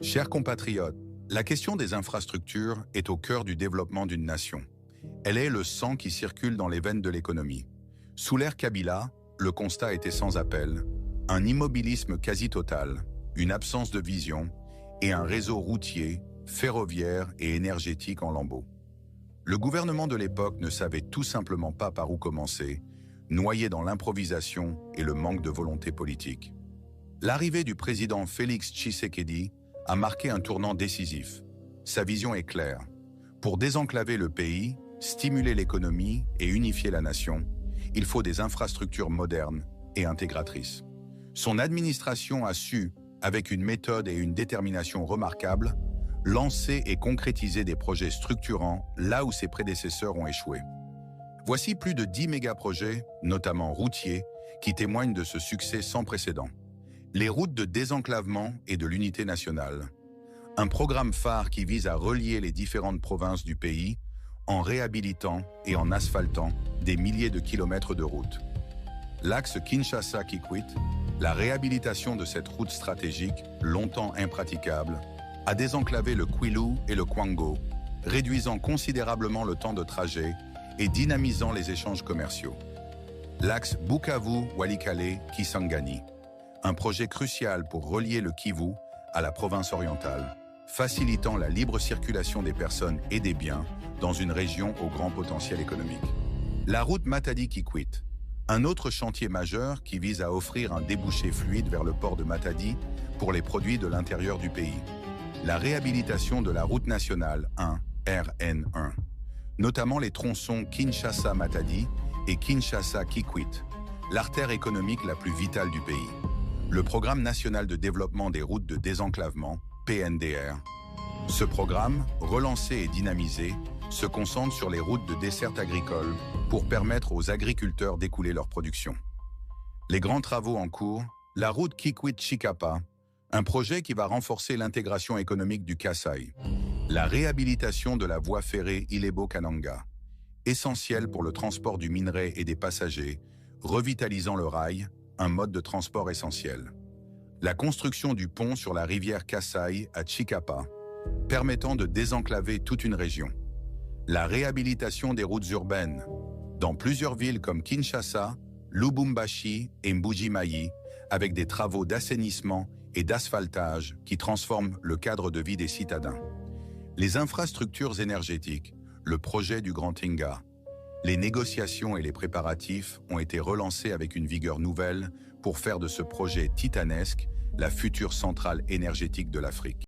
Chers compatriotes, la question des infrastructures est au cœur du développement d'une nation. Elle est le sang qui circule dans les veines de l'économie. Sous l'ère Kabila, le constat était sans appel. Un immobilisme quasi total, une absence de vision et un réseau routier, ferroviaire et énergétique en lambeaux. Le gouvernement de l'époque ne savait tout simplement pas par où commencer, noyé dans l'improvisation et le manque de volonté politique. L'arrivée du président Félix Tshisekedi a marqué un tournant décisif. Sa vision est claire. Pour désenclaver le pays, stimuler l'économie et unifier la nation, il faut des infrastructures modernes et intégratrices. Son administration a su, avec une méthode et une détermination remarquables, lancer et concrétiser des projets structurants là où ses prédécesseurs ont échoué. Voici plus de 10 mégaprojets, notamment routiers, qui témoignent de ce succès sans précédent. Les routes de désenclavement et de l'unité nationale. Un programme phare qui vise à relier les différentes provinces du pays en réhabilitant et en asphaltant des milliers de kilomètres de routes. L'axe Kinshasa-Kikwit, la réhabilitation de cette route stratégique, longtemps impraticable, a désenclavé le Kwilu et le Kwango, réduisant considérablement le temps de trajet et dynamisant les échanges commerciaux. L'axe Bukavu-Walikale-Kisangani, un projet crucial pour relier le Kivu à la province orientale, facilitant la libre circulation des personnes et des biens dans une région au grand potentiel économique. La route Matadi-Kikwit, un autre chantier majeur qui vise à offrir un débouché fluide vers le port de Matadi pour les produits de l'intérieur du pays. La réhabilitation de la route nationale 1, RN1, notamment les tronçons Kinshasa-Matadi et Kinshasa-Kikwit, l'artère économique la plus vitale du pays. Le Programme national de développement des routes de désenclavement, PNDR. Ce programme, relancé et dynamisé, se concentre sur les routes de desserte agricole pour permettre aux agriculteurs d'écouler leur production. Les grands travaux en cours, la route Kikwit-Chikapa, un projet qui va renforcer l'intégration économique du Kasaï. La réhabilitation de la voie ferrée Ilebo-Kananga, essentielle pour le transport du minerai et des passagers, revitalisant le rail, un mode de transport essentiel. La construction du pont sur la rivière Kasaï à Chikapa, permettant de désenclaver toute une région. La réhabilitation des routes urbaines, dans plusieurs villes comme Kinshasa, Lubumbashi et Mbuji-Mayi, avec des travaux d'assainissement et d'asphaltage qui transforment le cadre de vie des citadins. Les infrastructures énergétiques, le projet du Grand Inga. Les négociations et les préparatifs ont été relancés avec une vigueur nouvelle pour faire de ce projet titanesque la future centrale énergétique de l'Afrique.